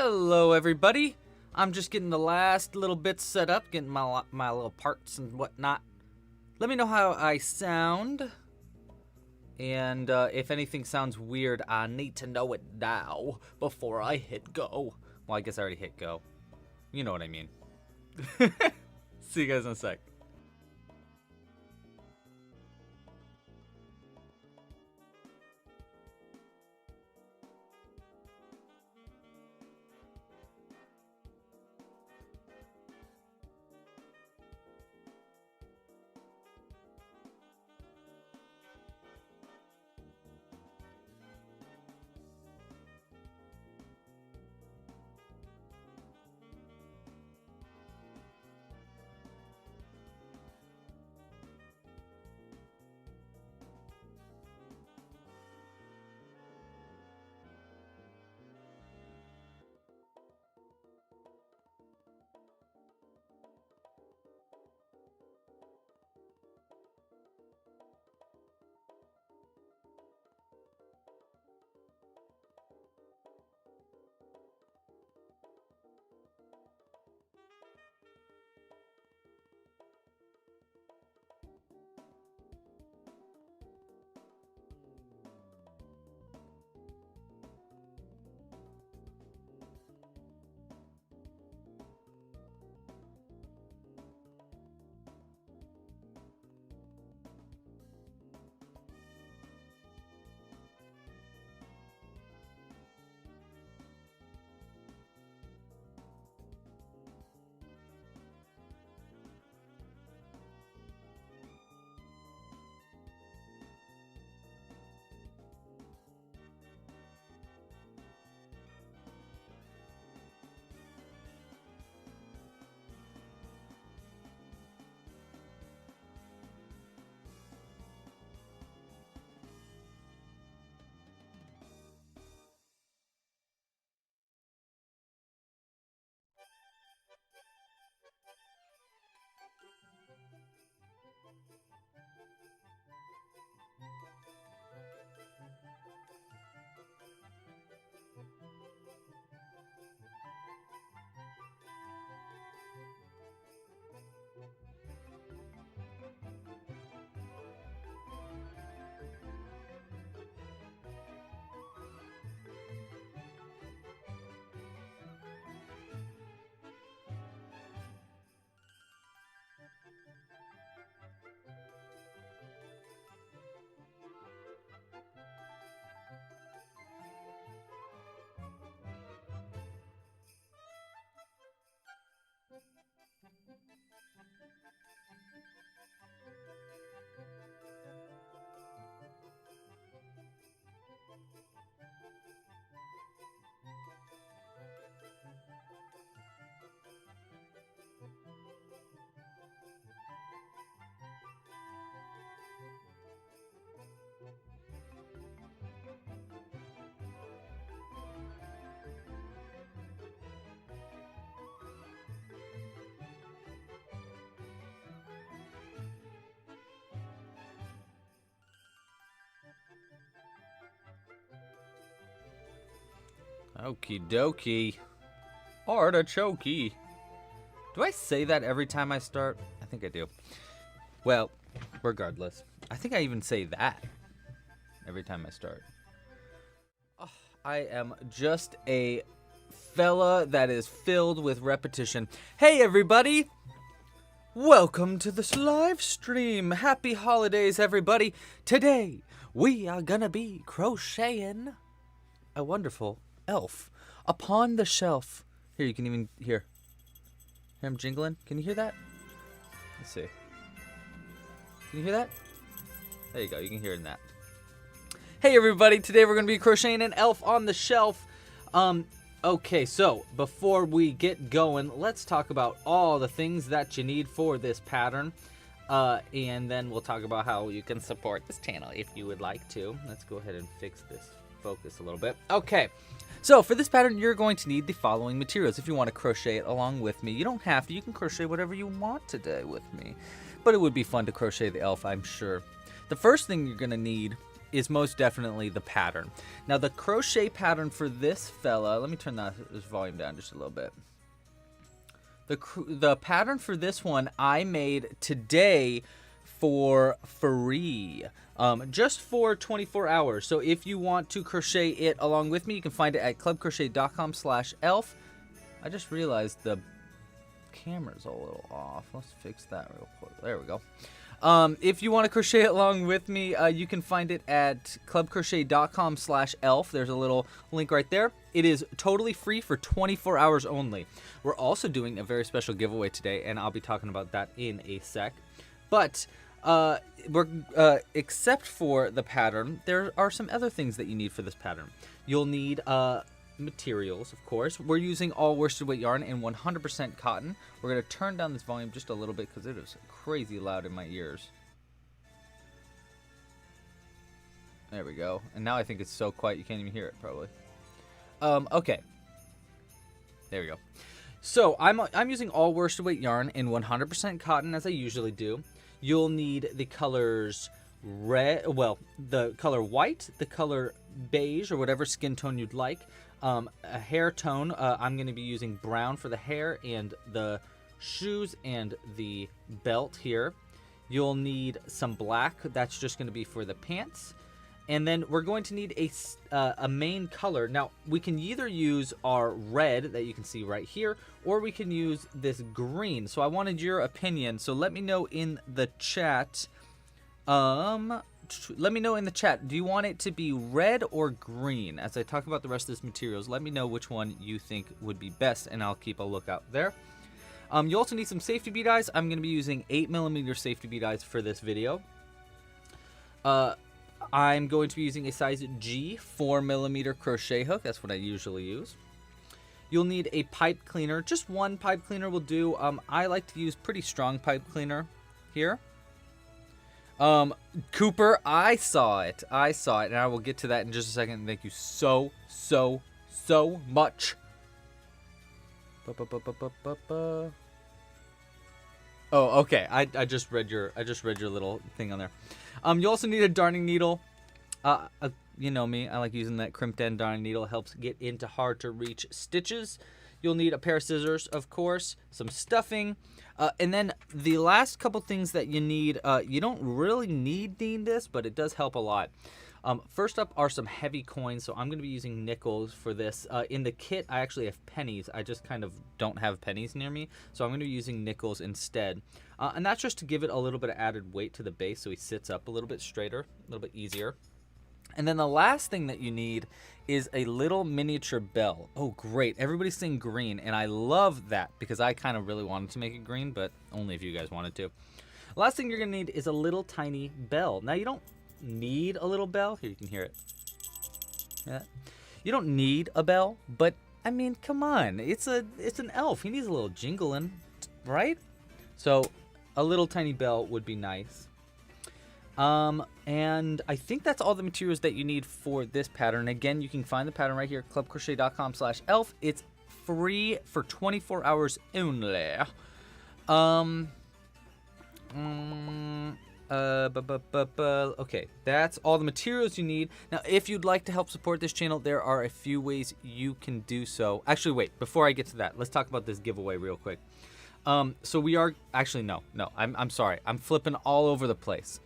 Hello everybody, I'm just getting the last little bits set up, getting my little parts and whatnot. Let me know how I sound, and if anything sounds weird, I need to know it now before I hit go. Well, I guess I already hit go. You know what I mean. See you guys in a sec. Okie dokie. Artichoke. Do I say that every time I start? I think I do. Well, regardless. I think I even say that every time I start. Oh, I am just a fella that is filled with repetition. Hey everybody! Welcome to this live stream. Happy holidays everybody. Today we are gonna be crocheting a wonderful elf upon the shelf. Here, you can even hear him jingling. Can you hear that? Let's see. Can you hear that? There you go. You can hear it in that. Hey everybody, today we're going to be crocheting an elf on the shelf. Okay, so before we get going, let's talk about all the things that you need for this pattern. And then we'll talk about how you can support this channel if you would like to. Let's go ahead and fix this focus a little bit. Okay. So for this pattern, you're going to need the following materials if you want to crochet it along with me. You don't have to. You can crochet whatever you want today with me. But it would be fun to crochet the elf, I'm sure. The first thing you're going to need is most definitely the pattern. Now the crochet pattern for this fella, let me turn this volume down just a little bit. The pattern for this one I made today for free, just for 24 hours. So if you want to crochet it along with me, you can find it at clubcrochet.com/elf. I just realized the camera's a little off. Let's fix that real quick. There we go. If you want to crochet along with me, you can find it at clubcrochet.com/elf. There's a little link right there. It is totally free for 24 hours only. We're also doing a very special giveaway today, and I'll be talking about that in a sec. But except for the pattern, there are some other things that you need for this pattern. You'll need materials, of course. We're using all worsted weight yarn and 100% cotton. We're going to turn down this volume just a little bit because it is crazy loud in my ears. There we go. And now I think it's so quiet you can't even hear it, probably. Okay. There we go. So I'm using all worsted weight yarn and 100% cotton, as I usually do. You'll need the colors red, well, the color white, the color beige, or whatever skin tone you'd like. A hair tone, I'm going to be using brown for the hair and the shoes and the belt here. You'll need some black, that's just going to be for the pants. And then we're going to need a main color. Now, we can either use our red that you can see right here, or we can use this green. So I wanted your opinion. So let me know in the chat. Let me know in the chat, do you want it to be red or green? As I talk about the rest of this materials, let me know which one you think would be best, and I'll keep a lookout there. You also need some safety bead eyes. I'm going to be using 8mm safety bead eyes for this video. I'm going to be using a size G 4mm crochet hook. That's what I usually use. You'll need a pipe cleaner. Just one pipe cleaner will do. I like to use pretty strong pipe cleaner here. Cooper, I saw it, and I will get to that in just a second. Thank you so much. Oh, okay. I just read your little thing on there. You also need a darning needle. You know me, I like using that crimped end darning needle. It helps get into hard to reach stitches. You'll need a pair of scissors, of course, some stuffing, and then the last couple things that you need, you don't really need this, but it does help a lot. First up are some heavy coins, so I'm going to be using nickels for this. In the kit, I actually have pennies. I just kind of don't have pennies near me, so I'm going to be using nickels instead. And that's just to give it a little bit of added weight to the base so he sits up a little bit straighter, a little bit easier. And then the last thing that you need is a little miniature bell. Oh, great. Everybody's saying green, and I love that because I kind of really wanted to make it green, but only if you guys wanted to. Last thing you're going to need is a little tiny bell. Now, you don't need a little bell. Here, you can hear it. Yeah. You don't need a bell, but, I mean, come on. It's an elf. He needs a little jingling, right? So, a little tiny bell would be nice. And I think that's all the materials that you need for this pattern. Again, you can find the pattern right here, clubcrochet.com/elf. It's free for 24 hours only. Okay, that's all the materials you need. Now, if you'd like to help support this channel, there are a few ways you can do so. Actually, wait, before I get to that, let's talk about this giveaway real quick. So we are, actually, no, I'm sorry. I'm flipping all over the place.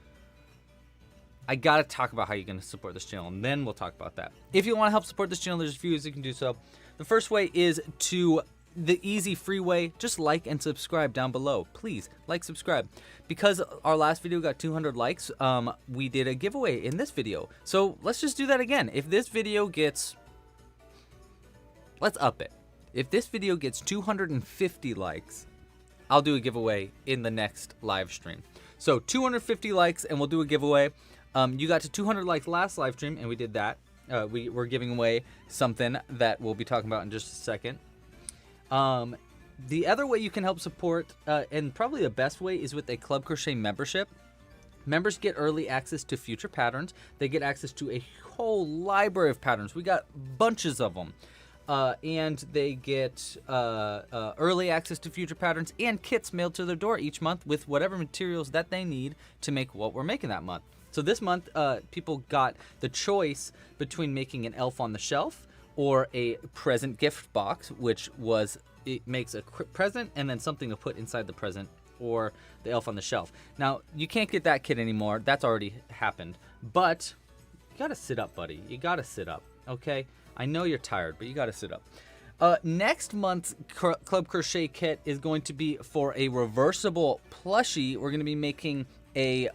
I gotta talk about how you're gonna support this channel, and then we'll talk about that. If you want to help support this channel, there's a few ways you can do so. The first way is the easy free way. Just like and subscribe down below. Please like, subscribe. Because our last video got 200 likes, we did a giveaway in this video. So let's just do that again. If this video gets, let's up it. If this video gets 250 likes, I'll do a giveaway in the next live stream. So 250 likes, and we'll do a giveaway. You got to 200 likes last live stream, and we did that. We're giving away something that we'll be talking about in just a second. The other way you can help support, and probably the best way, is with a Club Crochet membership. Members get early access to future patterns. They get access to a whole library of patterns. We got bunches of them. and they get early access to future patterns and kits mailed to their door each month with whatever materials that they need to make what we're making that month. So this month, people got the choice between making an elf on the shelf or a present gift box, which was, it makes a present and then something to put inside the present, or the elf on the shelf. Now, you can't get that kit anymore. That's already happened. But you gotta sit up, buddy. You gotta sit up, okay? I know you're tired, but you gotta sit up. Next month's Club Crochet kit is going to be for a reversible plushie. We're gonna be making a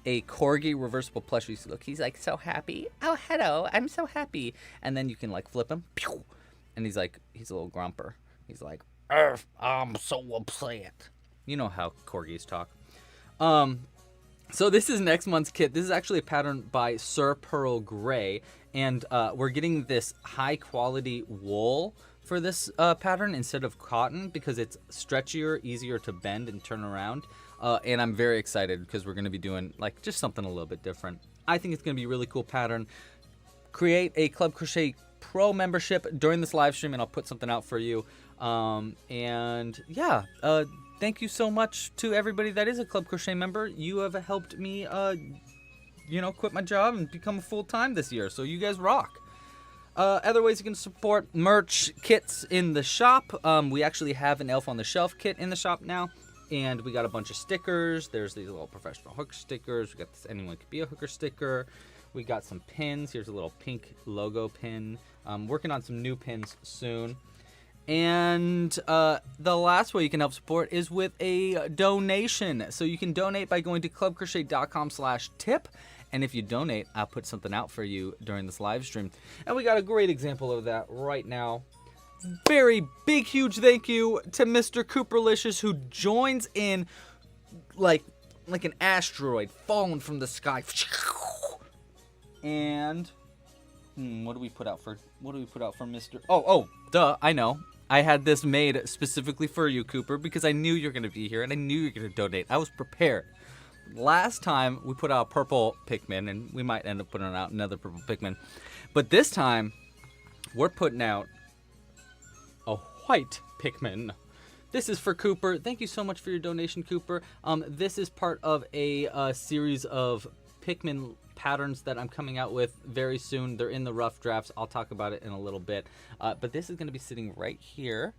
corgi reversible plushie. So look, he's like so happy. Oh, hello, I'm so happy. And then you can like flip him, pew, and he's a little grumper. He's like, I'm so upset. You know how corgis talk. So this is next month's kit. This is actually a pattern by Sir Pearl Gray, and we're getting this high quality wool for this pattern instead of cotton because it's stretchier, easier to bend and turn around. And I'm very excited because we're going to be doing like just something a little bit different. I think it's going to be a really cool pattern. Create a Club Crochet Pro membership during this live stream, and I'll put something out for you. And yeah, thank you so much to everybody that is a Club Crochet member. You have helped me, quit my job and become a full-time this year. So you guys rock. Other ways you can support merch kits in the shop. We actually have an Elf on the Shelf kit in the shop now. And we got a bunch of stickers. There's these little professional hook stickers. We got this anyone could be a hooker sticker. We got some pins. Here's a little pink logo pin. Working on some new pins soon. And the last way you can help support is with a donation. So you can donate by going to clubcrochet.com/tip. And if you donate, I'll put something out for you during this live stream. And we got a great example of that right now. Very big, huge thank you to Mr. Cooperlicious, who joins in like an asteroid falling from the sky. And what do we put out for Mr. Oh, duh, I know. I had this made specifically for you, Cooper, because I knew you were going to be here and I knew you were going to donate. I was prepared. Last time we put out purple Pikmin, and we might end up putting out another purple Pikmin. But this time, we're putting out a white Pikmin. This is for Cooper. Thank you so much for your donation, Cooper. This is part of a series of Pikmin patterns that I'm coming out with very soon. They're in the rough drafts. I'll talk about it in a little bit. But this is going to be sitting right here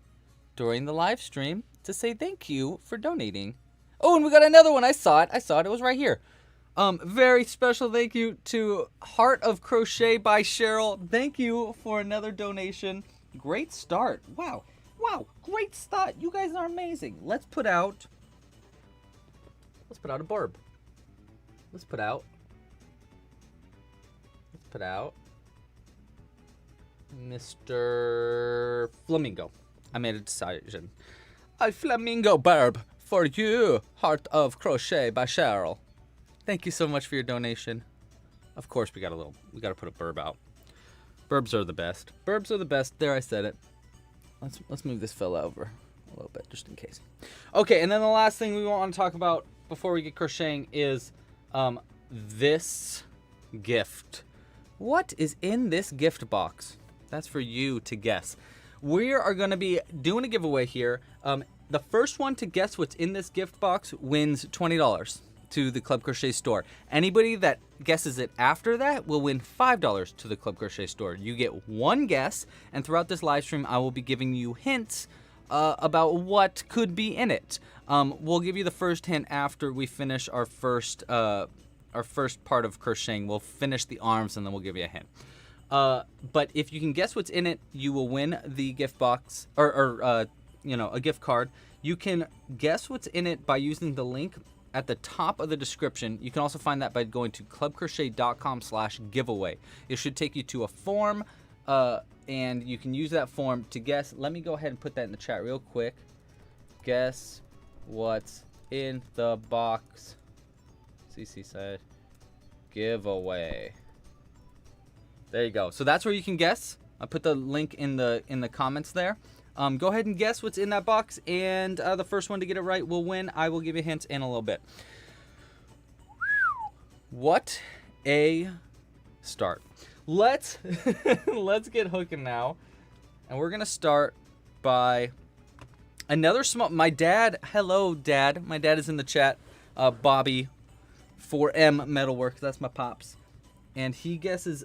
during the live stream to say thank you for donating. Oh, and we got another one. I saw it. It was right here. Very special thank you to Heart of Crochet by Cheryl. Thank you for another donation. Great start. Wow, great start. You guys are amazing. Let's put out a burb. Let's put out Mr. Flamingo. I made a decision. A flamingo burb for you, Heart of Crochet by Cheryl. Thank you so much for your donation. Of course, we gotta put a burb out. Burbs are the best. Burbs are the best. There, I said it. Let's move this fella over a little bit, just in case. Okay, and then the last thing we want to talk about before we get crocheting is this gift. What is in this gift box? That's for you to guess. We are going to be doing a giveaway here. The first one to guess what's in this gift box wins $20 to the Club Crochet store. Anybody that guesses it after that will win $5 to the Club Crochet store. You get one guess, and throughout this live stream, I will be giving you hints about what could be in it. We'll give you the first hint after we finish our first part of crocheting. We'll finish the arms, and then we'll give you a hint. But if you can guess what's in it, you will win the gift box or a gift card. You can guess what's in it by using the link at the top of the description. You can also find that by going to clubcrochet.com/giveaway. It should take you to a form, and you can use that form to guess. Let me go ahead and put that in the chat real quick. Guess what's in the box. CC said giveaway. There you go. So that's where you can guess. I'll put the link in the comments there. Go ahead and guess what's in that box, and the first one to get it right will win. I will give you hints in a little bit. What a start. Let's get hooking now. And we're going to start by another small... My dad... Hello, Dad. My dad is in the chat. Bobby 4M Metalwork. That's my pops. And he guesses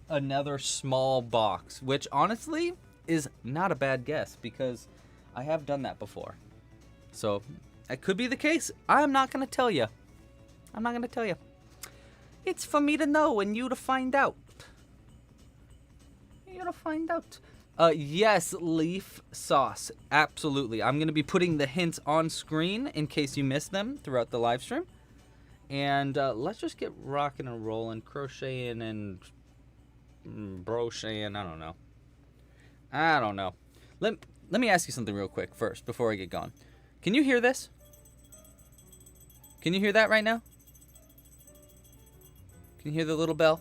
another small box, which honestly is not a bad guess because I have done that before. So that could be the case. I'm not going to tell you. I'm not going to tell you. It's for me to know and you to find out. You to find out. Yes, leaf sauce. Absolutely. I'm going to be putting the hints on screen in case you missed them throughout the live stream. And let's just get rocking and rolling, crocheting and brocheting. I don't know. Let me ask you something real quick first before I get going. Can you hear this? Can you hear that right now? Can you hear the little bell?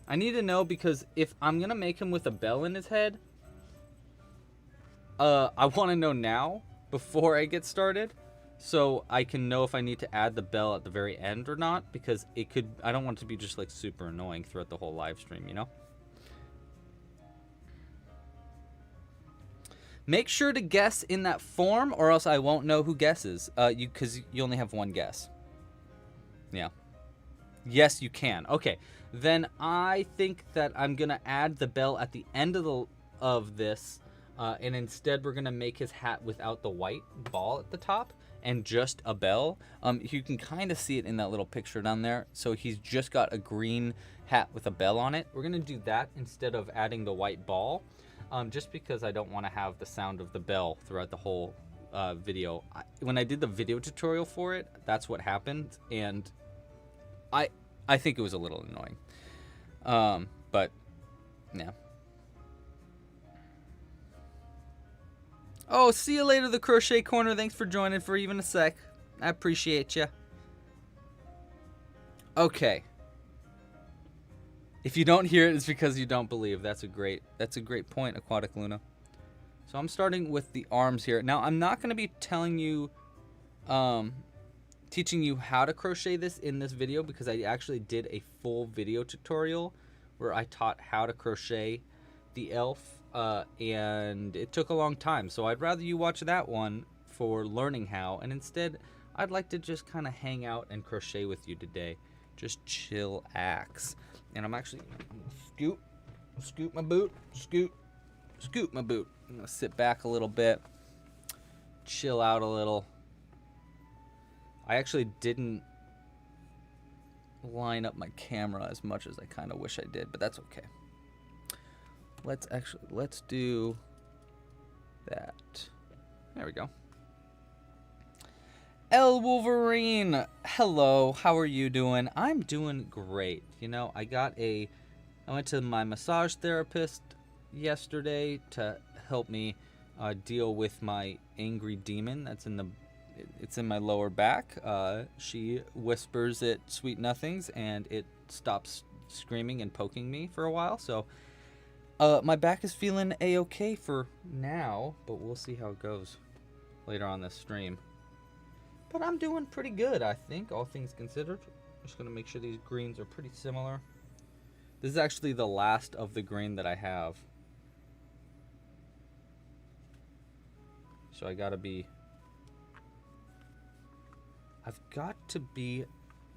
I need to know because if I'm going to make him with a bell in his head, I want to know now before I get started so I can know if I need to add the bell at the very end or not, because I don't want it to be just like super annoying throughout the whole live stream, you know? Make sure to guess in that form or else I won't know who guesses, because you only have one guess. Yeah. Yes, you can. Okay, then I think that I'm going to add the bell at the end of this, and instead we're going to make his hat without the white ball at the top and just a bell. You can kind of see it in that little picture down there. So he's just got a green hat with a bell on it. We're going to do that instead of adding the white ball, just because I don't want to have the sound of the bell throughout the whole video. When I did the video tutorial for it, that's what happened, and I think it was a little annoying. But yeah. Oh, see you later, the Crochet Corner. Thanks for joining for even a sec. I appreciate you. Okay. If you don't hear it, it's because you don't believe. That's a great point, Aquatic Luna. So I'm starting with the arms here. Now, I'm not going to be telling you, teaching you how to crochet this in this video, because I actually did a full video tutorial where I taught how to crochet the elf, and it took a long time. So I'd rather you watch that one for learning how, and instead I'd like to just kind of hang out and crochet with you today. Just chill axe. And I'm actually scoot my boot, scoot my boot. I'm gonna sit back a little bit, chill out a little. I actually didn't line up my camera as much as I kind of wish I did, but that's okay. Let's do that. There we go. El Wolverine, hello, how are you doing? I'm doing great. You know, I went to my massage therapist yesterday to help me deal with my angry demon that's it's in my lower back. She whispers it sweet nothings and it stops screaming and poking me for a while. So my back is feeling a-okay for now, but we'll see how it goes later on this stream. But I'm doing pretty good, I think, all things considered. I'm just going to make sure these greens are pretty similar. This is actually the last of the green that I have. So I've got to be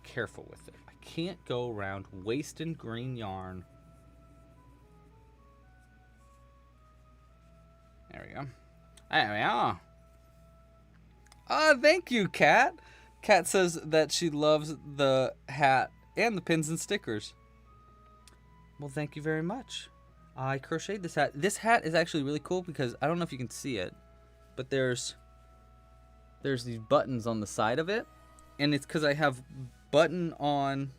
careful with it. I can't go around wasting green yarn. There we go. There we are. Thank you, Kat. Kat says that she loves the hat and the pins and stickers. Well, thank you very much. I crocheted this hat. This hat is actually really cool because I don't know if you can see it, but there's these buttons on the side of it, and it's because I have button on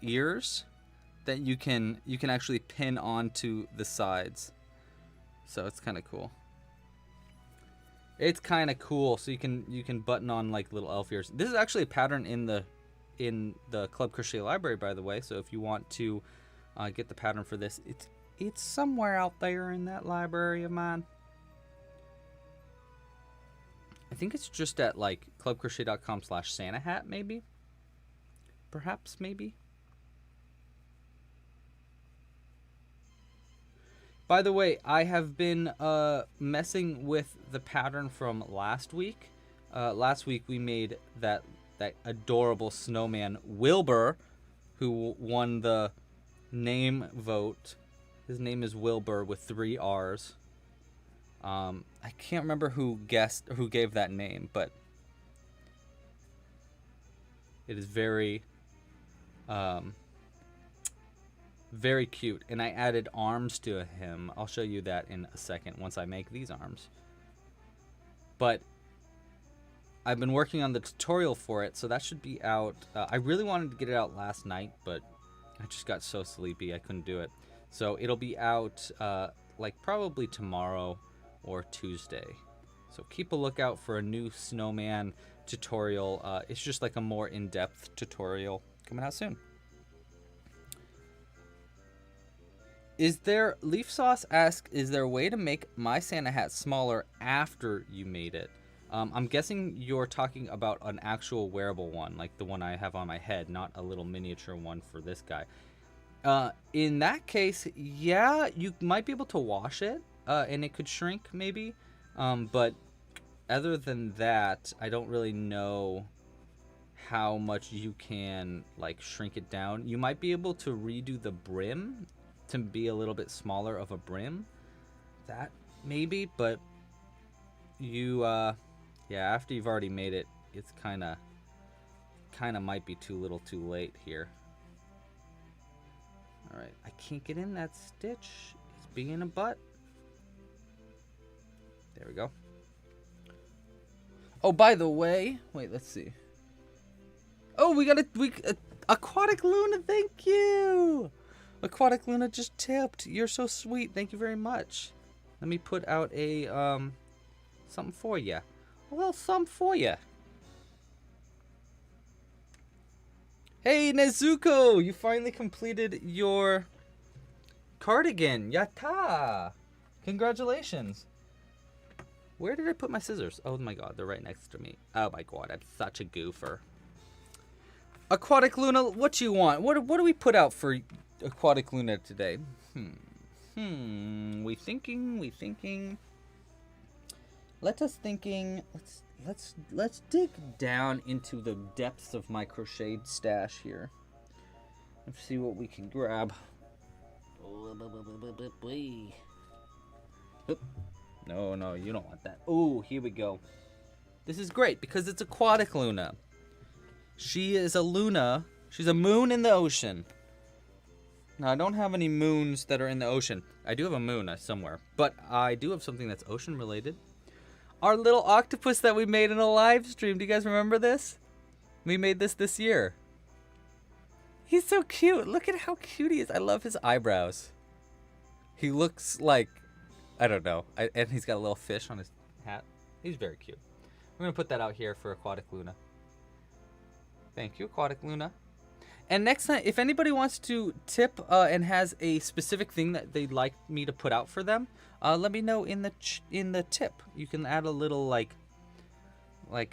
ears that you can actually pin onto the sides. So it's kind of cool. It's kind of cool. So you can button on like little elf ears. This is actually a pattern in the Club Crochet library, by the way. So if you want to get the pattern for this, it's somewhere out there in that library of mine. I think it's just at like clubcrochet.com/Santa hat maybe. perhaps, maybe. By the way, I have been messing with the pattern from last week. Last week we made that adorable snowman Wilbur, who won the name vote. His name is Wilbur with 3 R's. I can't remember who gave that name, but it is very very cute, and I added arms to him. I'll show you that in a second once I make these arms. But I've been working on the tutorial for it, so that should be out. I really wanted to get it out last night, but I just got so sleepy I couldn't do it. So it'll be out like probably tomorrow or Tuesday. So keep a lookout for a new snowman tutorial. It's just like a more in-depth tutorial coming out soon. Leaf Sauce asks, is there a way to make my Santa hat smaller after you made it? I'm guessing you're talking about an actual wearable one, like the one I have on my head, not a little miniature one for this guy. In that case, yeah, you might be able to wash it, and it could shrink maybe. But other than that, I don't really know how much you can like shrink it down. You might be able to redo the brim to be a little bit smaller of a brim. That maybe, but you yeah, after you've already made it, it's kind of might be too little too late here. All right, I can't get in that stitch. It's being a butt. There we go. Oh, by the way, wait, let's see. Oh, we got Aquatic Luna, thank you. Aquatic Luna just tipped. You're so sweet. Thank you very much. Let me put out a something for you. A little something for you. Hey, Nezuko, you finally completed your cardigan. Yatta! Congratulations. Where did I put my scissors? Oh my god, they're right next to me. Oh my god, I'm such a goofer. Aquatic Luna, what you want? What do we put out for Aquatic Luna today? We thinking. Let's dig down into the depths of my crocheted stash here. Let's see what we can grab. No, you don't want that. Oh, here we go. This is great because it's Aquatic Luna. She is a Luna. She's a moon in the ocean. Now, I don't have any moons that are in the ocean. I do have a moon somewhere, but I do have something that's ocean related. Our little octopus that we made in a live stream. Do you guys remember this? We made this year. He's so cute. Look at how cute he is. I love his eyebrows. He looks like, I don't know. And he's got a little fish on his hat. He's very cute. We're going to put that out here for Aquatic Luna. Thank you, Aquatic Luna. And next time, if anybody wants to tip and has a specific thing that they'd like me to put out for them, let me know in the tip. You can add a little like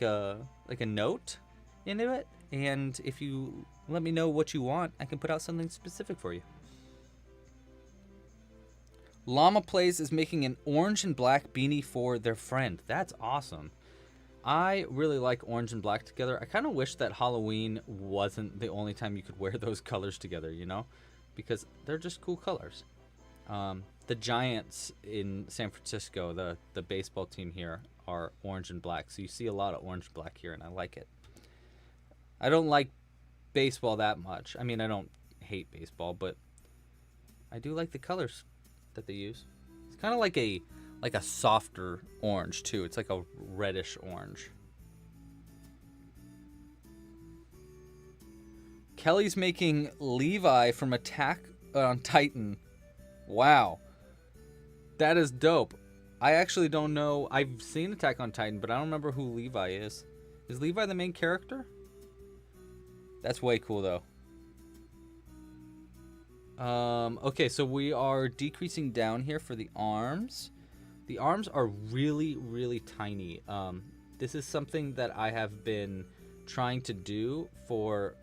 a note into it, and if you let me know what you want, I can put out something specific for you. Llama Plays is making an orange and black beanie for their friend. That's awesome. I really like orange and black together. I kind of wish that Halloween wasn't the only time you could wear those colors together, you know? Because they're just cool colors. The Giants in San Francisco, the baseball team here, are orange and black. So you see a lot of orange and black here, and I like it. I don't like baseball that much. I mean, I don't hate baseball, but I do like the colors that they use. It's kind of like a softer orange too. It's like a reddish orange. Kelly's making Levi from Attack on Titan. Wow. That is dope. I actually don't know. I've seen Attack on Titan, but I don't remember who Levi is. Is Levi the main character? That's way cool though. Okay, so we are decreasing down here for the arms. The arms are really, really tiny. This is something that I have been trying to do for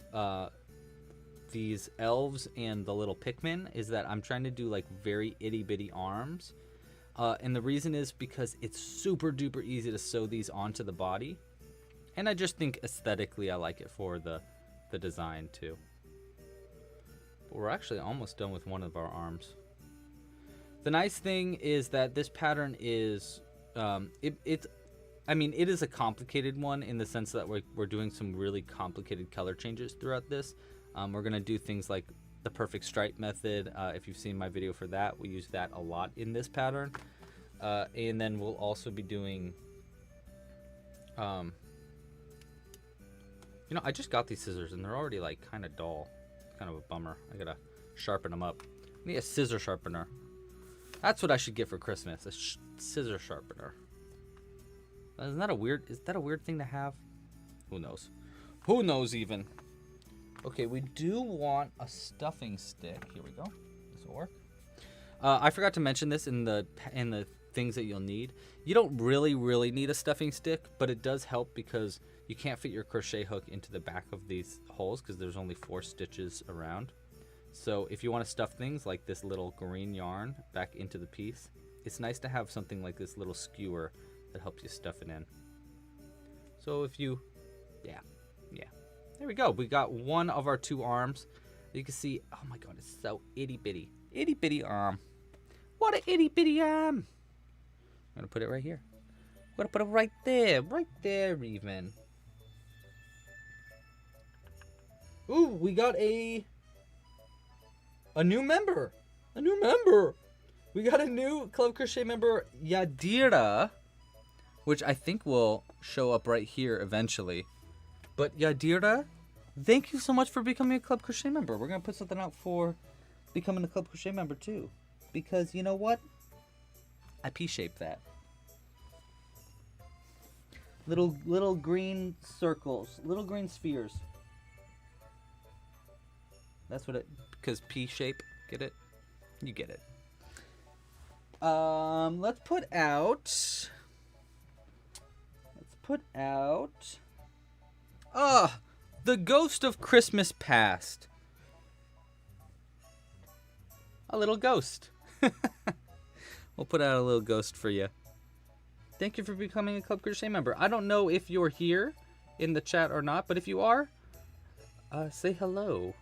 these elves and the little Pikmin is that I'm trying to do like very itty bitty arms. And the reason is because it's super duper easy to sew these onto the body. And I just think aesthetically I like it for the design too. But we're actually almost done with one of our arms. The nice thing is that this pattern is, it is a complicated one in the sense that we're doing some really complicated color changes throughout this. We're going to do things like the perfect stripe method. If you've seen my video for that, we use that a lot in this pattern. And then we'll also be doing, I just got these scissors and they're already like kind of dull. It's kind of a bummer. I gotta sharpen them up. I need a scissor sharpener. That's what I should get for Christmas, a scissor sharpener. Is that a weird thing to have? Who knows? Who knows even? Okay, we do want a stuffing stick. Here we go. This will work. I forgot to mention this in the things that you'll need. You don't really need a stuffing stick, but it does help because you can't fit your crochet hook into the back of these holes because there's only 4 stitches around. So if you want to stuff things like this little green yarn back into the piece, it's nice to have something like this little skewer that helps you stuff it in. So if you, yeah, there we go. We got one of our 2 arms. You can see, oh my god, it's so itty bitty arm. What an itty bitty arm. I'm gonna put it right here. I'm gonna put it right there even. Ooh, we got a new member. We got a new Club Crochet member, Yadira, which I think will show up right here eventually. But Yadira, thank you so much for becoming a Club Crochet member. We're going to put something out for becoming a Club Crochet member too. Because you know what? I P-shaped that. Little green circles, little green spheres. That's what it, because P shape, get it? You get it. Let's put out, The Ghost of Christmas Past. A little ghost. We'll put out a little ghost for you. Thank you for becoming a Club Crochet member. I don't know if you're here in the chat or not, but if you are, say hello.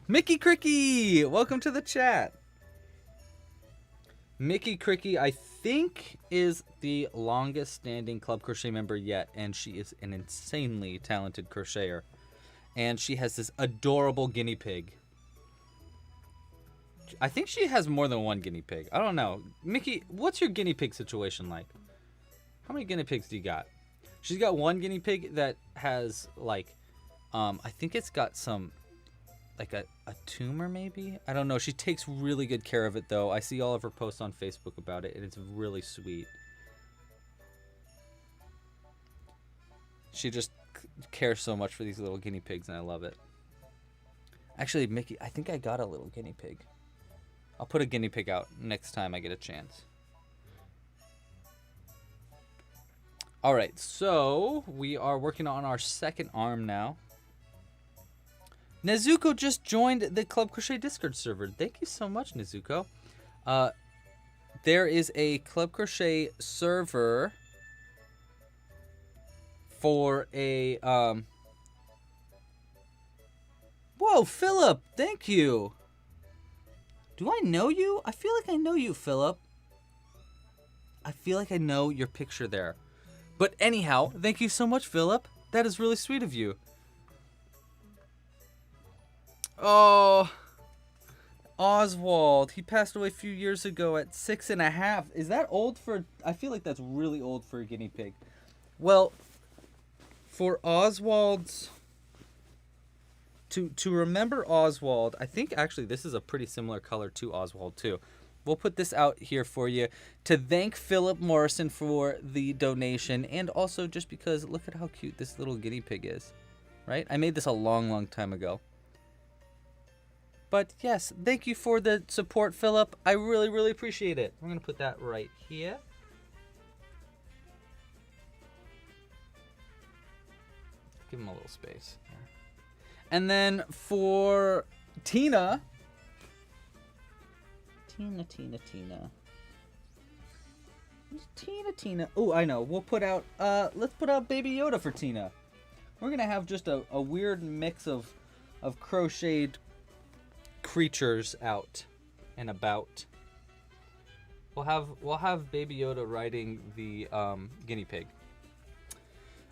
Mickey Cricky, welcome to the chat. Mickey Cricky, I think, is the longest standing Club Crochet member yet, and she is an insanely talented crocheter. And she has this adorable guinea pig. I think she has more than one guinea pig. I don't know. Mickey, what's your guinea pig situation like? How many guinea pigs do you got? She's got one guinea pig that has, like, I think it's got some, like a tumor maybe? I don't know. She takes really good care of it though. I see all of her posts on Facebook about it and it's really sweet. She just cares so much for these little guinea pigs and I love it. Actually, Mickey, I think I got a little guinea pig. I'll put a guinea pig out next time I get a chance. Alright, so we are working on our second arm now. Nezuko just joined the Club Crochet Discord server. Thank you so much, Nezuko. There is a Club Crochet server for a... Whoa, Philip! Thank you! Do I know you? I feel like I know you, Philip. I feel like I know your picture there. But anyhow, thank you so much, Philip. That is really sweet of you. Oh, Oswald. He passed away a few years ago at 6.5. Is that old for... I feel like that's really old for a guinea pig. Well, for Oswald's... To remember Oswald, I think actually this is a pretty similar color to Oswald too. We'll put this out here for you to thank Philip Morrison for the donation and also just because look at how cute this little guinea pig is, right? I made this a long time ago. But yes, thank you for the support, Philip. I really appreciate it. I'm going to put that right here. Give him a little space. And then for Tina. Tina. Oh, I know. We'll put out, let's put out Baby Yoda for Tina. We're going to have just a weird mix of crocheted creatures out and about. We'll have Baby Yoda riding the guinea pig.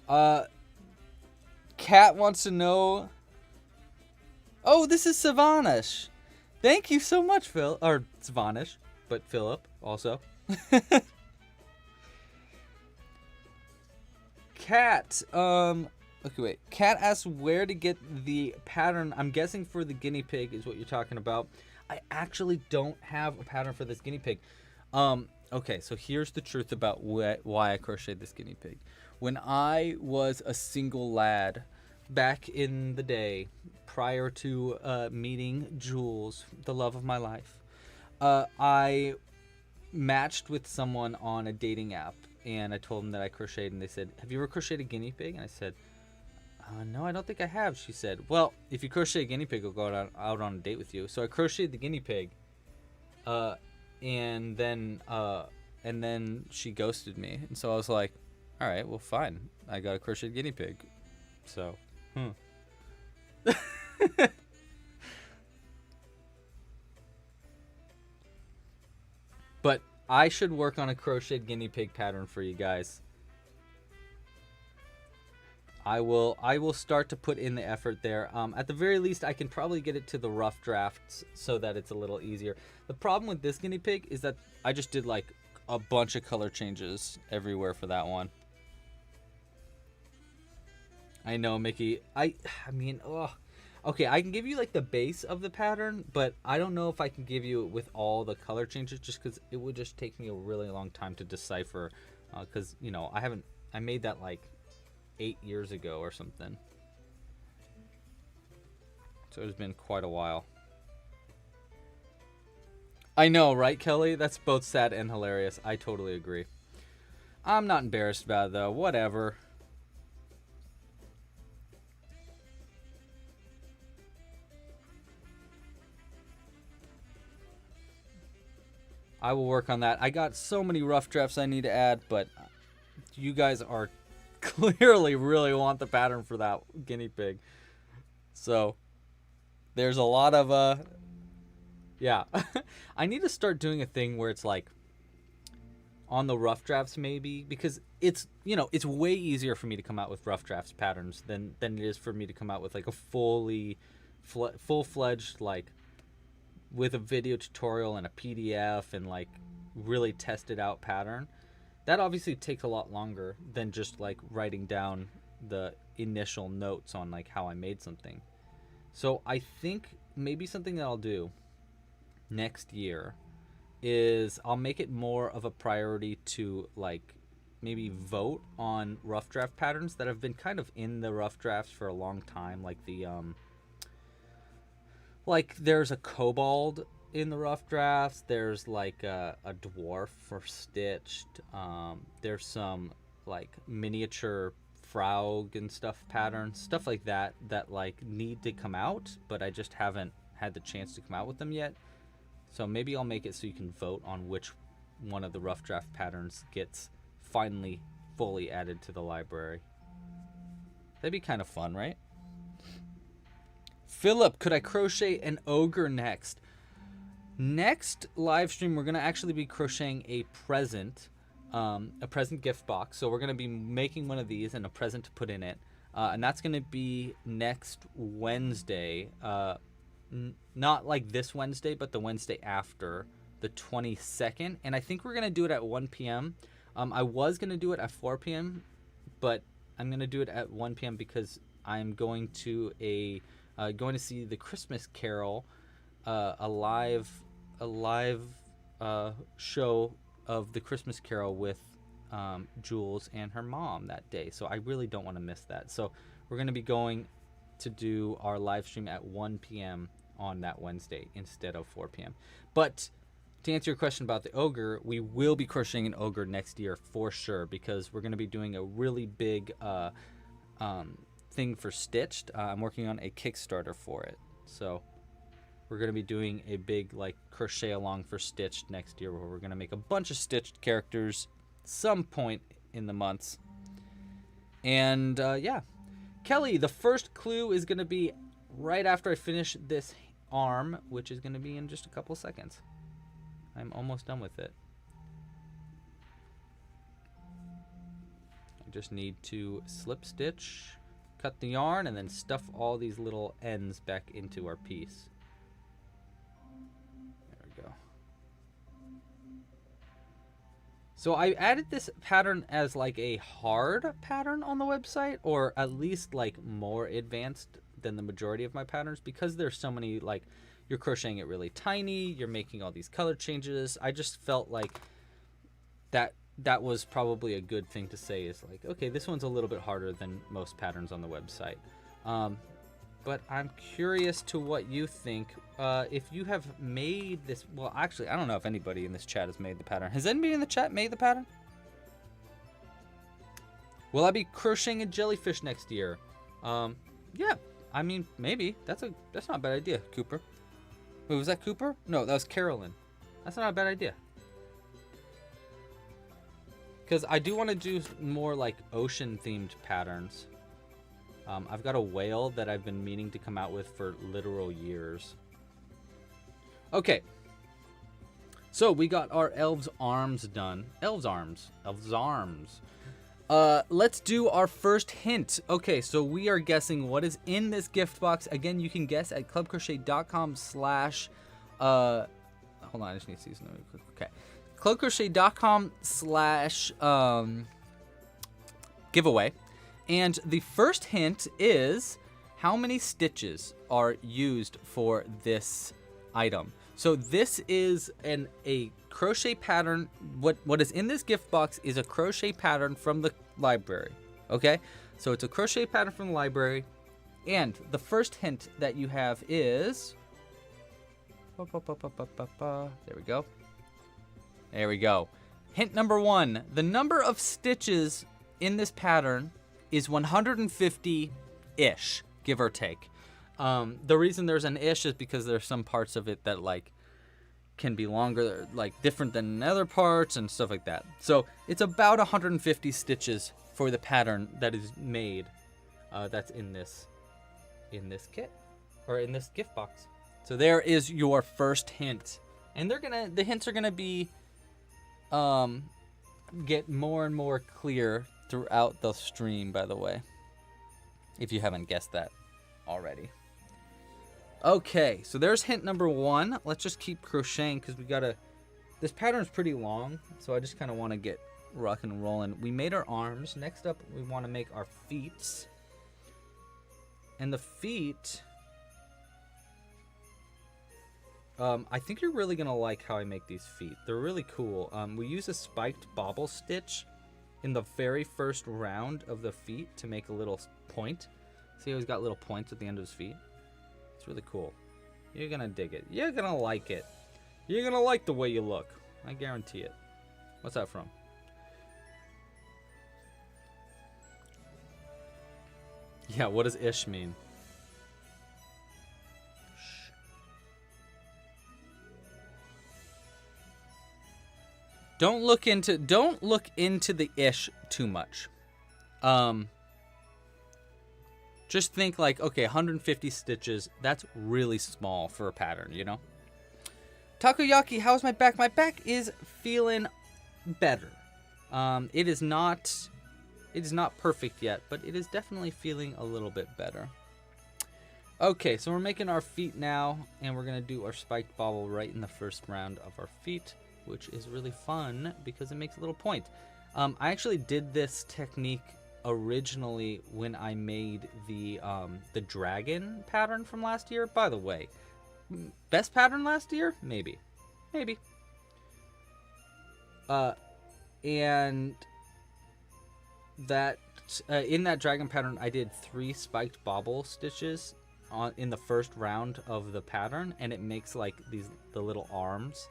Kat wants to know. Oh, this is Savanish. Thank you so much, Phil. Or Savanish, but Philip also. Kat, okay, wait. Kat asks where to get the pattern. I'm guessing for the guinea pig is what you're talking about. I actually don't have a pattern for this guinea pig. Okay, so here's the truth about why I crocheted this guinea pig. When I was a single lad back in the day, prior to meeting Jules, the love of my life, I matched with someone on a dating app, and I told them that I crocheted, and they said, "Have you ever crocheted a guinea pig?" And I said, "No, I don't think I have." She said, "Well, if you crochet a guinea pig, I'll go out on a date with you." So I crocheted the guinea pig, and then she ghosted me, and so I was like, all right, well, fine. I got a crocheted guinea pig. So, But I should work on a crocheted guinea pig pattern for you guys. I will start to put in the effort there. At the very least, I can probably get it to the rough drafts so that it's a little easier. The problem with this guinea pig is that I just did like a bunch of color changes everywhere for that one. I know, Mickey. I mean, okay, I can give you like the base of the pattern, but I don't know if I can give you it with all the color changes, just because it would just take me a really long time to decipher. Because you know, I made that like 8 years ago or something, so it's been quite a while. I know, right, Kelly? That's both sad and hilarious. I totally agree. I'm not embarrassed about it though. Whatever. I will work on that. I got so many rough drafts I need to add, but you guys are clearly really want the pattern for that guinea pig. So there's a lot of yeah. I need to start doing a thing where it's like on the rough drafts maybe, because it's, you know, it's way easier for me to come out with rough drafts patterns than it is for me to come out with like a full-fledged, like with a video tutorial and a PDF and like really tested out pattern. That obviously takes a lot longer than just like writing down the initial notes on like how I made something. So I think maybe something that I'll do next year is I'll make it more of a priority to like maybe vote on rough draft patterns that have been kind of in the rough drafts for a long time, like the like there's a kobold in the rough drafts, there's like a dwarf for stitched, there's some like miniature frog and stuff patterns, stuff like that like need to come out, but I just haven't had the chance to come out with them yet. So maybe I'll make it so you can vote on which one of the rough draft patterns gets finally fully added to the library. That'd be kind of fun, right? Philip, could I crochet an ogre next? Next live stream, we're going to actually be crocheting a present gift box. So we're going to be making one of these and a present to put in it. And that's going to be next Wednesday. Not like this Wednesday, but the Wednesday after, the 22nd. And I think we're going to do it at 1 p.m. I was going to do it at 4 p.m., but I'm going to do it at 1 p.m. because I'm going to going to see the Christmas Carol, a live show of the Christmas Carol with Jules and her mom that day. So I really don't want to miss that. So we're going to be going to do our live stream at 1 p.m. on that Wednesday instead of 4 p.m. But to answer your question about the ogre, we will be crocheting an ogre next year for sure, because we're going to be doing a really big thing for Stitched. I'm working on a Kickstarter for it. So we're going to be doing a big like crochet along for Stitched next year, where we're going to make a bunch of Stitched characters some point in the months. And yeah, Kelly, the first clue is going to be right after I finish this arm, which is going to be in just a couple seconds. I'm almost done with it. I just need to slip stitch, cut the yarn, and then stuff all these little ends back into our piece. There we go. So I added this pattern as like a hard pattern on the website, or at least like more advanced than the majority of my patterns, because there's so many, like, you're crocheting it really tiny, you're making all these color changes. I just felt like that was probably a good thing to say, is like, okay, this one's a little bit harder than most patterns on the website. But I'm curious to what you think. If you have made this, well, actually, I don't know if anybody in this chat has made the pattern. Has anybody in the chat made the pattern? Will I be crocheting a jellyfish next year? Yeah, I mean, maybe. That's not a bad idea, Cooper. Wait, was that Cooper? No, that was Carolyn. That's not a bad idea. Because I do want to do more like ocean-themed patterns. I've got a whale that I've been meaning to come out with for literal years. Okay. So we got our elves' arms done. Elves' arms. Elves' arms. Let's do our first hint. Okay, so we are guessing what is in this gift box. Again, you can guess at clubcrochet.com/... hold on, I just need to see something really quick. Okay. clubcrochet.com/giveaway. And the first hint is how many stitches are used for this item. So this is a crochet pattern. What is in this gift box is a crochet pattern from the library. Okay? So it's a crochet pattern from the library. And the first hint that you have is... There we go. There we go. Hint number 1. The number of stitches in this pattern is 150-ish, give or take. The reason there's an ish is because there's some parts of it that like can be longer, like different than other parts and stuff like that. So it's about 150 stitches for the pattern that is made. That's in this kit, or in this gift box. So there is your first hint, and the hints are gonna be get more and more clear throughout the stream, by the way, if you haven't guessed that already. Okay, so there's hint number 1. Let's just keep crocheting because this pattern is pretty long, so I just kind of want to get rock and rolling. We made our arms. Next up, we want to make our feet. And the feet, I think you're really going to like how I make these feet. They're really cool. We use a spiked bobble stitch in the very first round of the feet to make a little point. See how he's got little points at the end of his feet? It's really cool. You're gonna dig it. You're gonna like it. You're gonna like the way you look. I guarantee it. What's that from? Yeah, what does ish mean? Shh. Don't look into the ish too much. Just think like, okay, 150 stitches, that's really small for a pattern, you know? Takoyaki, how's my back? My back is feeling better. It is not perfect yet, but it is definitely feeling a little bit better. Okay, so we're making our feet now, and we're gonna do our spiked bobble right in the first round of our feet, which is really fun because it makes a little point. I actually did this technique originally when I made the dragon pattern from last year. By the way, best pattern last year? Maybe. And that in that dragon pattern, I did 3 spiked bobble stitches in the first round of the pattern, and it makes like the little arms.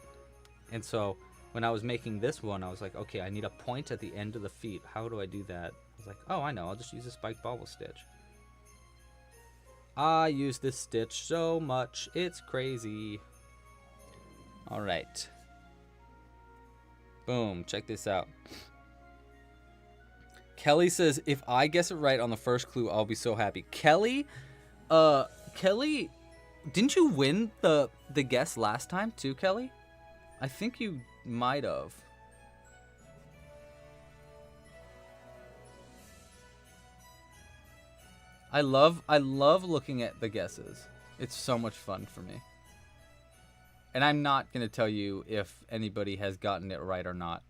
And so when I was making this one, I was like, okay, I need a point at the end of the feet. How do I do that? I was like, oh, I know. I'll just use a spiked bobble stitch. I use this stitch so much. It's crazy. All right. Boom. Check this out. Kelly says, if I guess it right on the first clue, I'll be so happy. Kelly, didn't you win the guess last time too, Kelly? I think you might have. I love looking at the guesses. It's so much fun for me. And I'm not going to tell you if anybody has gotten it right or not.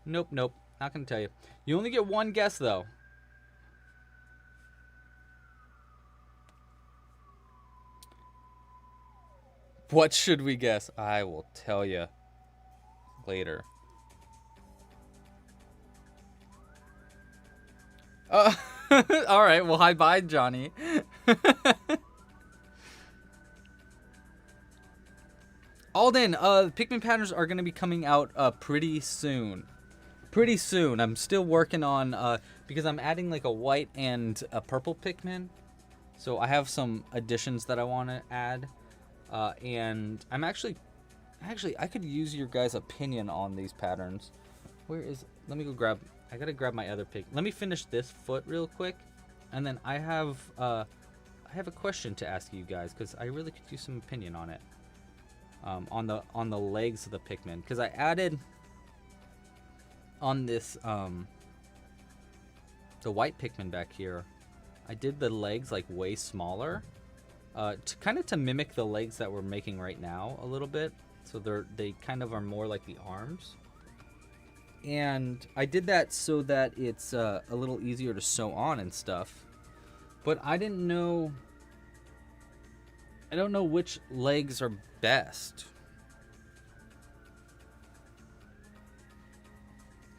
Nope. Not going to tell you. You only get one guess, though. What should we guess? I will tell you later. All right. Well, hi, bye, Johnny. Alden, Pikmin patterns are going to be coming out pretty soon. I'm still working on, because I'm adding like a white and a purple Pikmin. So I have some additions that I want to add. And I'm actually, I could use your guys' opinion on these patterns. Let me go grab, I got to grab my other pick. Let me finish this foot real quick. And then I have a question to ask you guys, because I really could use some opinion on it. On the legs of the Pikmin, because I added on this the white Pikmin back here, I did the legs like way smaller, to mimic the legs that we're making right now a little bit, so they kind of are more like the arms, and I did that so that it's a little easier to sew on and stuff, but I don't know which legs are best.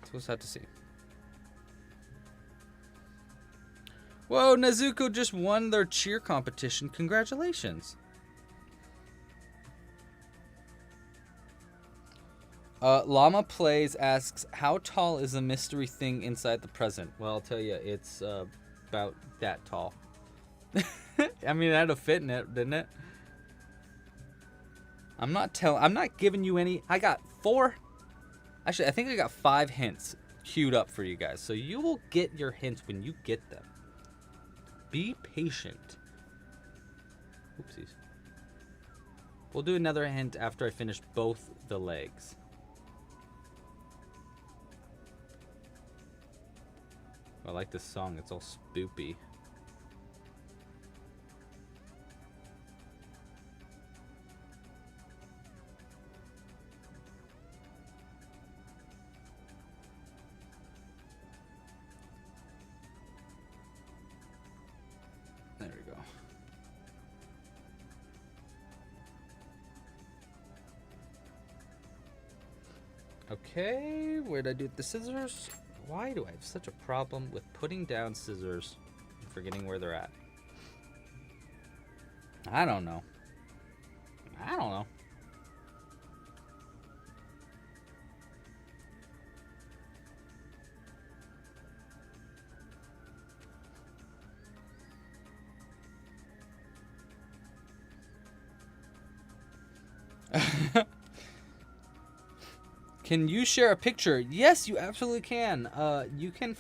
So we'll have to see. Whoa, Nezuko just won their cheer competition. Congratulations. Llama Plays asks, how tall is the mystery thing inside the present? Well, I'll tell you, it's about that tall. I mean, it had to fit in it, didn't it? I'm not giving you any. I got 4. Actually, I think I got 5 hints queued up for you guys. So you will get your hints when you get them. Be patient. Oopsies. We'll do another hint after I finish both the legs. I like this song. It's all spoopy. There we go. Okay, where did I do the scissors? Why do I have such a problem with putting down scissors and forgetting where they're at? I don't know. Can you share a picture? Yes, you absolutely can. You can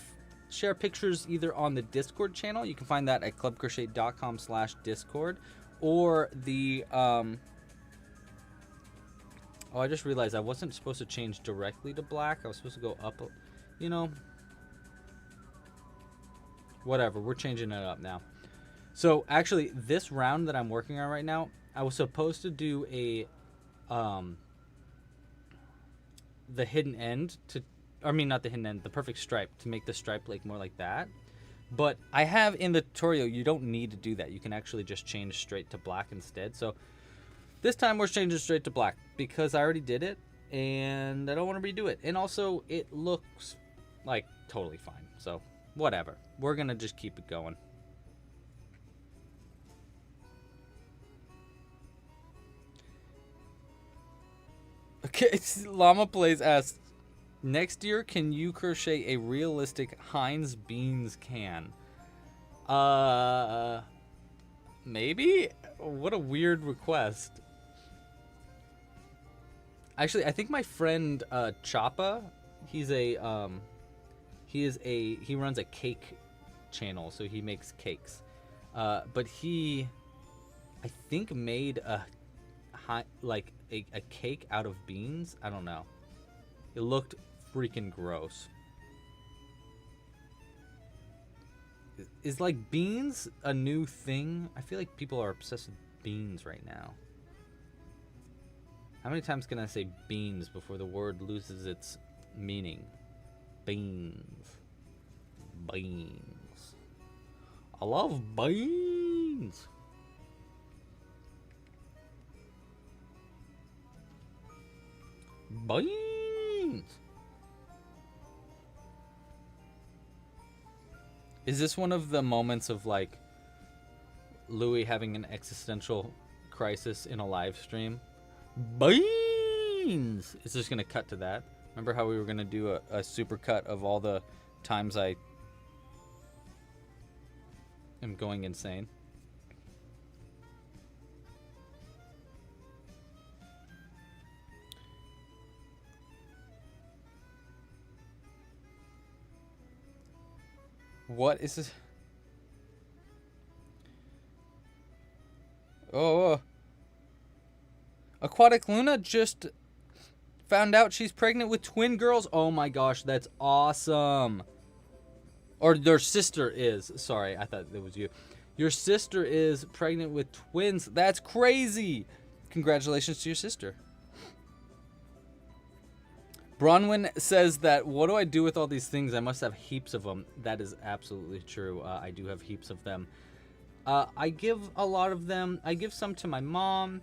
share pictures either on the Discord channel. You can find that at clubcrochet.com/discord, or the oh, I just realized I wasn't supposed to change directly to black. I was supposed to go up, you know. Whatever, we're changing it up now. So actually, this round that I'm working on right now, I was supposed to do a the hidden end not the hidden end, the perfect stripe, to make the stripe like more like that. But I have in the tutorial, you don't need to do that. You can actually just change straight to black instead. So this time we're changing straight to black because I already did it and I don't want to redo it. And also it looks like totally fine. So whatever. We're going to just keep it going. Okay, Llama Plays asks, next year, can you crochet a realistic Heinz beans can? Maybe? What a weird request. Actually, I think my friend Choppa, he runs a cake channel, so he makes cakes. But he, I think, made a cake out of beans. I don't know. It looked freaking gross. Is like beans a new thing? I feel like people are obsessed with beans right now. How many times can I say beans before the word loses its meaning? Beans. Beans. I love beans. Beans. Is this one of the moments of like Louis having an existential crisis in a live stream? Beans! It's just gonna cut to that. Remember how we were gonna do a super cut of all the times I am going insane? What is this? Oh. Aquatic Luna just found out she's pregnant with twin girls. Oh my gosh, that's awesome. Or their sister is. Sorry, I thought it was you. Your sister is pregnant with twins. That's crazy. Congratulations to your sister. Bronwyn says that, what do I do with all these things? I must have heaps of them. That is absolutely true. I do have heaps of them. I give a lot of them. I give some to my mom.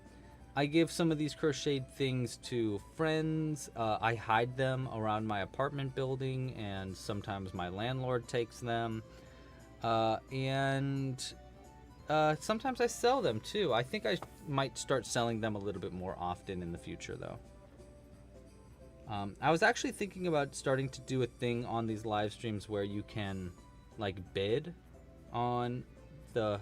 I give some of these crocheted things to friends. I hide them around my apartment building, and sometimes my landlord takes them. And sometimes I sell them too. I think I might start selling them a little bit more often in the future, though. I was actually thinking about starting to do a thing on these live streams where you can like bid on the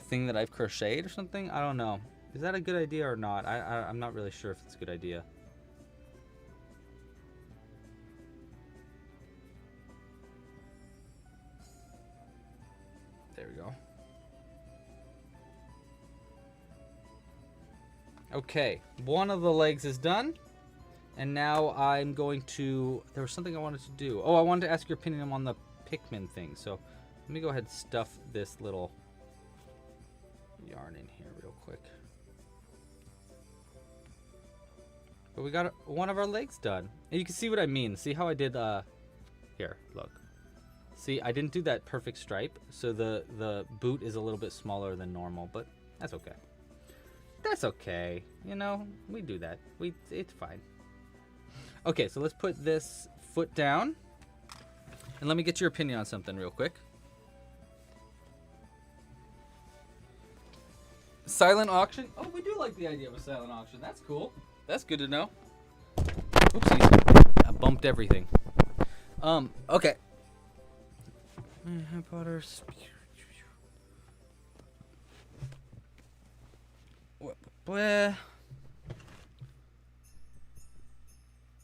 thing that I've crocheted or something. I don't know. Is that a good idea or not? I'm not really sure if it's a good idea. There we go. Okay, one of the legs is done. And now I'm going to... There was something I wanted to do. Oh, I wanted to ask your opinion on the Pikmin thing. So let me go ahead and stuff this little yarn in here real quick. But we got one of our legs done. And you can see what I mean. See how I did... Here, look. See, I didn't do that perfect stripe. So the boot is a little bit smaller than normal. But that's okay. That's okay. You know, we do that. It's fine. Okay, so let's put this foot down. And let me get your opinion on something real quick. Silent auction? Oh, we do like the idea of a silent auction. That's cool. That's good to know. Oopsie. I bumped everything. Okay. Harry Potter.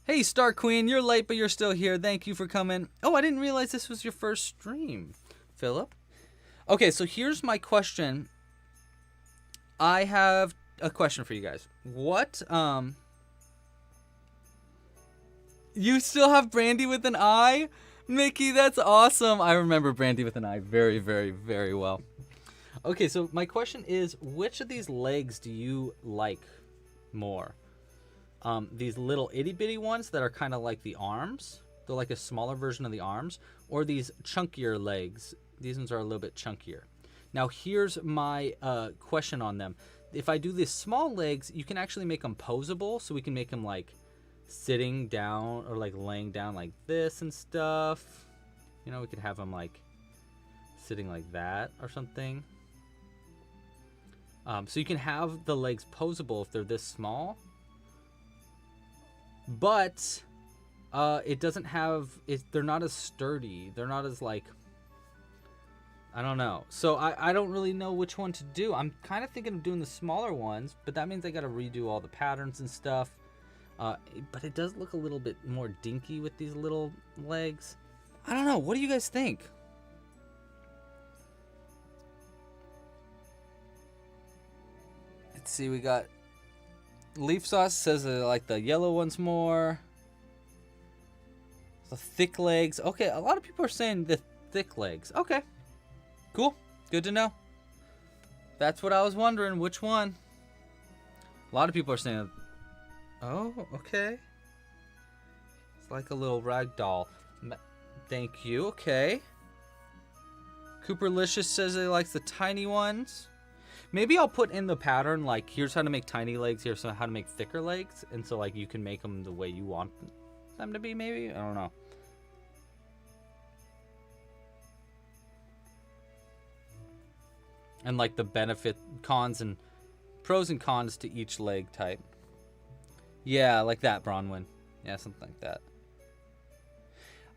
Hey, Star Queen, you're late, but you're still here. Thank you for coming. Oh, I didn't realize this was your first stream, Philip. Okay, so here's my question. I have a question for you guys. What, you still have Brandy with an eye? Mickey, that's awesome. I remember Brandy with an eye very, very, very well. Okay, so my question is, which of these legs do you like more? These little itty bitty ones that are kind of like the arms. They're like a smaller version of the arms. Or these chunkier legs. These ones are a little bit chunkier. Now here's my question on them. If I do these small legs, you can actually make them posable. So we can make them like sitting down or like laying down like this and stuff. You know, we could have them like sitting like that or something. So you can have the legs posable if they're this small. But it doesn't have... they're not as sturdy. They're not as like... I don't know. So I don't really know which one to do. I'm kind of thinking of doing the smaller ones, but that means I got to redo all the patterns and stuff. But it does look a little bit more dinky with these little legs. I don't know. What do you guys think? Let's see. We got Leaf Sauce says they like the yellow ones more. The thick legs. Okay, a lot of people are saying the thick legs. Okay. Cool. Good to know. That's what I was wondering. Which one? A lot of people are saying... Oh, okay. It's like a little rag doll. Thank you. Okay. Cooperlicious says he likes the tiny ones. Maybe I'll put in the pattern, like, here's how to make tiny legs, here's how to make thicker legs. And so, like, you can make them the way you want them to be, maybe? I don't know. And like the benefit, cons, and pros and cons to each leg type. Yeah, like that, Bronwyn. Yeah, something like that.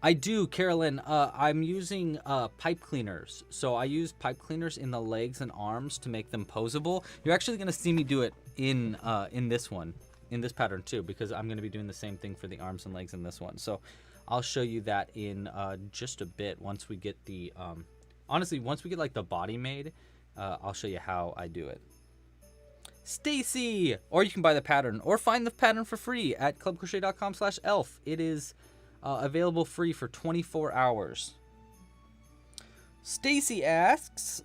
I do, Carolyn. I'm using pipe cleaners. So I use pipe cleaners in the legs and arms to make them posable. You're actually going to see me do it in this one, in this pattern too, because I'm going to be doing the same thing for the arms and legs in this one. So I'll show you that in just a bit once we get the, honestly, once we get like the body made. I'll show you how I do it. Stacy! Or you can buy the pattern or find the pattern for free at clubcrochet.com/elf. It is available free for 24 hours. Stacy asks,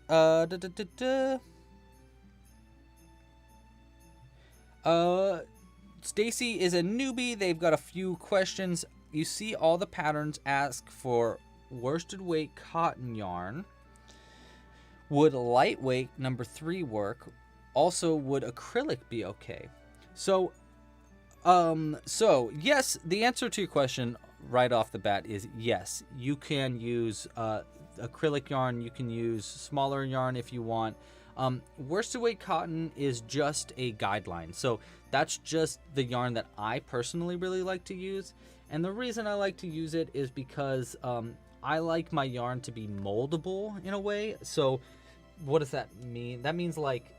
Stacy is a newbie. They've got a few questions. You see all the patterns ask for worsted weight cotton yarn. Would lightweight number 3 work? Also, would acrylic be okay? So yes, the answer to your question right off the bat is yes. You can use acrylic yarn. You can use smaller yarn if you want. Worsted weight cotton is just a guideline. So that's just the yarn that I personally really like to use. And the reason I like to use it is because I like my yarn to be moldable in a way. So what does that mean? That means like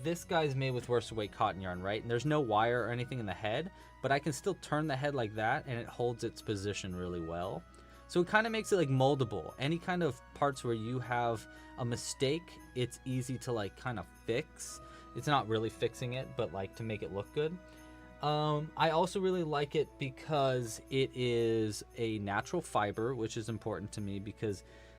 this guy's made with worsted weight cotton yarn, right? And there's no wire or anything in the head, but I can still turn the head like that and it holds its position really well. So it kind of makes it like moldable. Any kind of parts where you have a mistake, it's easy to like kind of fix. It's not really fixing it, but like to make it look good. I also really like it because it is a natural fiber, which is important to me because